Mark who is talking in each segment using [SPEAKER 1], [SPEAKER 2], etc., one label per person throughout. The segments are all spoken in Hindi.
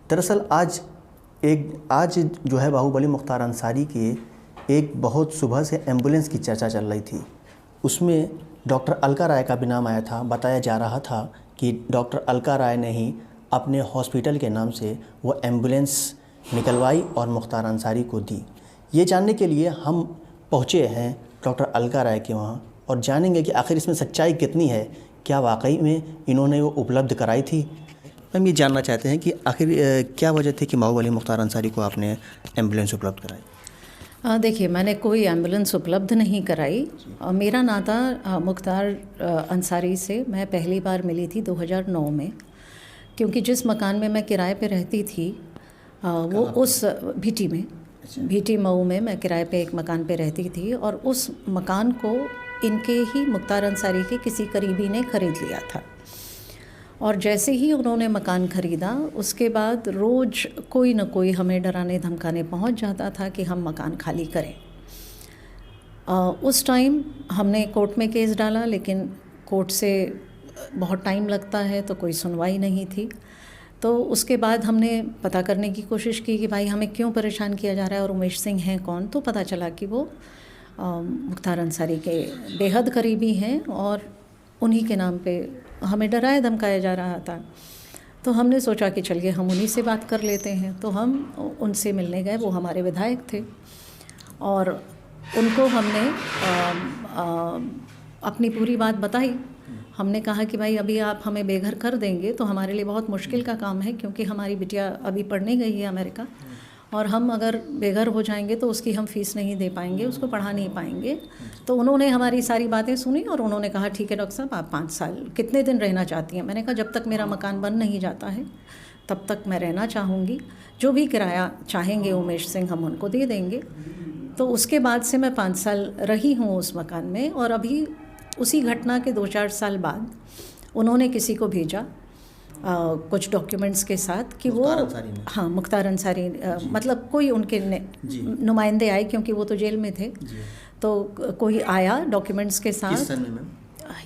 [SPEAKER 1] दरअसल आज जो है बाहुबली मुख्तार अंसारी के एक बहुत सुबह से एम्बुलेंस की चर्चा चल रही थी। उसमें डॉक्टर अलका राय का भी नाम आया था। बताया जा रहा था कि डॉक्टर अलका राय ने ही अपने हॉस्पिटल के नाम से वो एम्बुलेंस निकलवाई और मुख्तार अंसारी को दी। ये जानने के लिए हम पहुँचे हैं डॉक्टर अलका राय के वहाँ और जानेंगे कि आखिर इसमें सच्चाई कितनी है, क्या वाकई में इन्होंने वो उपलब्ध कराई थी। हम ये जानना चाहते हैं कि आखिर क्या वजह थी कि बाहुबली मुख्तार अंसारी को आपने एम्बुलेंस उपलब्ध कराई।
[SPEAKER 2] देखिए, मैंने कोई एम्बुलेंस उपलब्ध नहीं कराई। मेरा नाता मुख्तार अंसारी से मैं पहली बार मिली थी 2009 में, क्योंकि जिस मकान में मैं किराए पे रहती थी वो उस भीटी में, भीटी मऊ में मैं किराए पे एक मकान पे रहती थी और उस मकान को इनके ही मुख्तार अंसारी के किसी करीबी ने ख़रीद लिया था। और जैसे ही उन्होंने मकान ख़रीदा उसके बाद रोज़ कोई न कोई हमें डराने धमकाने पहुंच जाता था कि हम मकान खाली करें। उस टाइम हमने कोर्ट में केस डाला, लेकिन कोर्ट से बहुत टाइम लगता है तो कोई सुनवाई नहीं थी। तो उसके बाद हमने पता करने की कोशिश की कि भाई हमें क्यों परेशान किया जा रहा है और उमेश सिंह हैं कौन। तो पता चला कि वो मुख्तार अंसारी के बेहद करीबी हैं और उन्हीं के नाम पे हमें डराया धमकाया जा रहा था। तो हमने सोचा कि चलिए हम उन्हीं से बात कर लेते हैं। तो हम उनसे मिलने गए। वो हमारे विधायक थे और उनको हमने अपनी पूरी बात बताई। हमने कहा कि भाई अभी आप हमें बेघर कर देंगे तो हमारे लिए बहुत मुश्किल का काम है, क्योंकि हमारी बिटिया अभी पढ़ने गई है अमेरिका और हम अगर बेघर हो जाएंगे तो उसकी हम फ़ीस नहीं दे पाएंगे, उसको पढ़ा नहीं पाएंगे। तो उन्होंने हमारी सारी बातें सुनी और उन्होंने कहा ठीक है डॉक्टर साहब, आप 5 साल कितने दिन रहना चाहती हैं। मैंने कहा जब तक मेरा मकान बन नहीं जाता है तब तक मैं रहना चाहूँगी, जो भी किराया चाहेंगे उमेश सिंह हम उनको दे देंगे। तो उसके बाद से मैं 5 साल रही हूँ उस मकान में। और अभी उसी घटना के 2-4 साल बाद उन्होंने किसी को भेजा कुछ डॉक्यूमेंट्स के साथ कि वो मुख्तार अंसारी मतलब कोई उनके नुमाइंदे आए, क्योंकि वो तो जेल में थे। तो कोई आया डॉक्यूमेंट्स के साथ।
[SPEAKER 1] किस सन में मैम?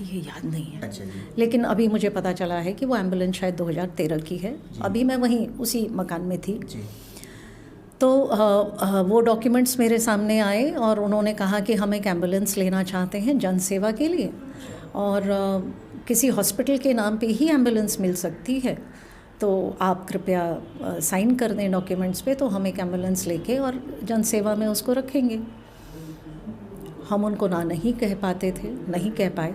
[SPEAKER 2] ये याद नहीं है।
[SPEAKER 1] अच्छा जी।
[SPEAKER 2] लेकिन अभी मुझे पता चला है कि वो एम्बुलेंस शायद 2013 की है। अभी मैं वहीं उसी मकान में थी जी। तो वो डॉक्यूमेंट्स मेरे सामने आए और उन्होंने कहा कि हम एक एम्बुलेंस लेना चाहते हैं जन सेवा के लिए और किसी हॉस्पिटल के नाम पे ही एम्बुलेंस मिल सकती है, तो आप कृपया साइन कर दें डॉक्यूमेंट्स पे, तो हम एक एम्बुलेंस लेके और जन सेवा में उसको रखेंगे। हम उनको ना नहीं कह पाते थे, नहीं कह पाए।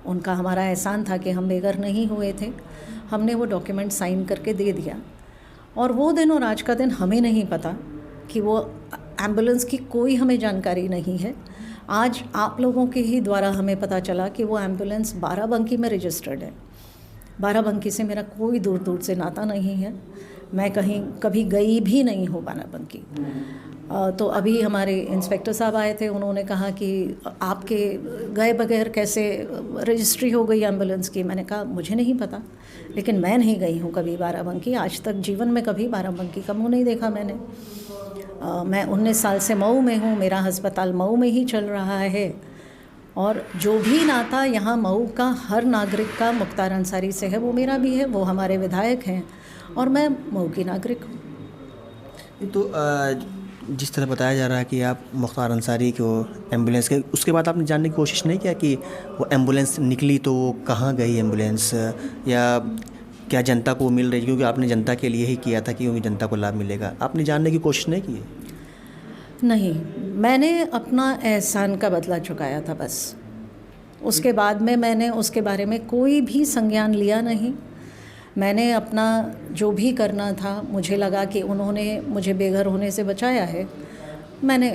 [SPEAKER 2] उनका हमारा एहसान था कि हम बेघर नहीं हुए थे। हमने वो डॉक्यूमेंट साइन करके दे दिया और वो दिन और आज का दिन हमें नहीं पता कि वो एम्बुलेंस की कोई हमें जानकारी नहीं है। आज आप लोगों के ही द्वारा हमें पता चला कि वो एम्बुलेंस बाराबंकी में रजिस्टर्ड है। बाराबंकी से मेरा कोई दूर दूर से नाता नहीं है, मैं कहीं कभी गई भी नहीं हूँ बाराबंकी। तो अभी हमारे इंस्पेक्टर साहब आए थे, उन्होंने कहा कि आपके गए बगैर कैसे रजिस्ट्री हो गई एम्बुलेंस की। मैंने कहा मुझे नहीं पता, लेकिन मैं नहीं गई हूँ कभी बाराबंकी। आज तक जीवन में कभी बाराबंकी का मुँह नहीं देखा मैंने। मैं 19 साल से मऊ में हूँ, मेरा अस्पताल मऊ में ही चल रहा है और जो भी नाता यहाँ मऊ का हर नागरिक का मुख्तार अंसारी से है वो मेरा भी है। वो हमारे विधायक हैं और मैं मऊ की नागरिक हूँ।
[SPEAKER 1] तो जिस तरह बताया जा रहा है कि आप मुख्तार अंसारी को एम्बुलेंस के, उसके बाद आपने जानने की कोशिश नहीं किया कि वो एम्बुलेंस निकली तो कहाँ गई एम्बुलेंस, या क्या जनता को मिल रही, क्योंकि आपने जनता के लिए ही किया था कि जनता को लाभ मिलेगा। आपने जानने की कोशिश नहीं की?
[SPEAKER 2] नहीं, मैंने अपना एहसान का बदला चुकाया था बस। उसके बाद में मैंने उसके बारे में कोई भी संज्ञान लिया नहीं। मैंने अपना जो भी करना था, मुझे लगा कि उन्होंने मुझे बेघर होने से बचाया है। मैंने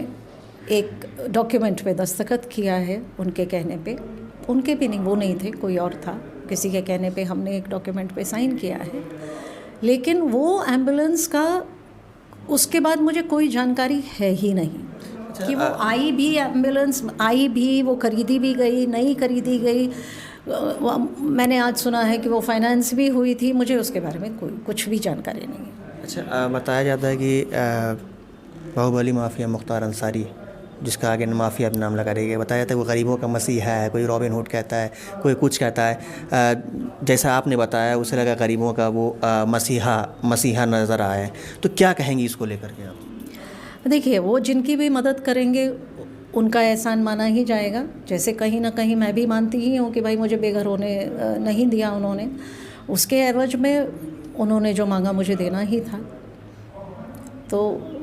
[SPEAKER 2] एक डॉक्यूमेंट पे दस्तखत किया है उनके कहने पे। उनके भी नहीं, वो नहीं थे, कोई और था। किसी के कहने पे हमने एक डॉक्यूमेंट पे साइन किया है, लेकिन वो एम्बुलेंस का उसके बाद मुझे कोई जानकारी है ही नहीं कि वो आई भी, एम्बुलेंस आई भी, वो खरीदी भी गई, नहीं खरीदी गई। मैंने आज सुना है कि वो फाइनेंस भी हुई थी। मुझे उसके बारे में कोई कुछ भी जानकारी नहीं है।
[SPEAKER 1] अच्छा, बताया जाता है कि बाहुबली माफिया मुख्तार अंसारी जिसका आगे माफिया नाम लगा रही है। बताया था वो गरीबों का मसीहा है, कोई रॉबिन हुड कहता है, कोई कुछ कहता है। जैसा आपने बताया उसे लगा गरीबों का वो मसीहा नज़र आया है। तो क्या कहेंगी इसको लेकर के आप?
[SPEAKER 2] देखिए, वो जिनकी भी मदद करेंगे उनका एहसान माना ही जाएगा। जैसे कहीं ना कहीं मैं भी मानती ही हूँ कि भाई मुझे बेघर होने नहीं दिया उन्होंने, उसके एवज में उन्होंने जो मांगा मुझे देना ही था। तो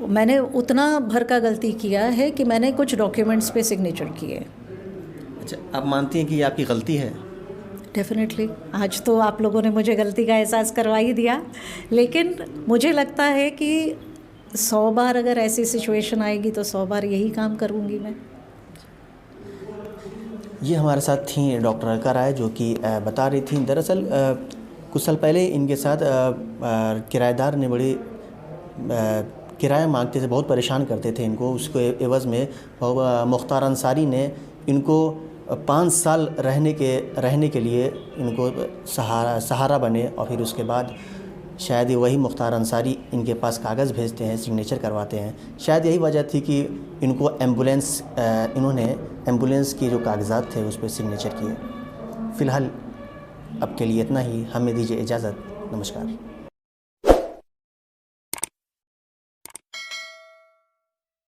[SPEAKER 2] मैंने उतना भर का गलती किया है कि मैंने कुछ डॉक्यूमेंट्स पे सिग्नेचर किए।
[SPEAKER 1] अच्छा, आप मानती हैं कि ये आपकी गलती है?
[SPEAKER 2] डेफिनेटली, आज तो आप लोगों ने मुझे गलती का एहसास करवा ही दिया, लेकिन मुझे लगता है कि 100 बार अगर ऐसी सिचुएशन आएगी तो 100 बार यही काम करूँगी मैं।
[SPEAKER 1] ये हमारे साथ थी डॉक्टर अलका राय, जो कि बता रही थी दरअसल कुछ साल पहले इनके साथ किराएदार ने बड़ी किराया मांगते थे, बहुत परेशान करते थे इनको। उसके एवज़ में मुख्तार अंसारी ने इनको 5 साल रहने के लिए इनको सहारा बने। और फिर उसके बाद शायद वही मुख्तार अंसारी इनके पास कागज़ भेजते हैं, सिग्नेचर करवाते हैं। शायद यही वजह थी कि इनको इन्होंने एम्बुलेंस की जो कागज़ात थे उस पर सिग्नेचर किए। फ़िलहाल अब के लिए इतना ही, हमें दीजिए इजाज़त। नमस्कार।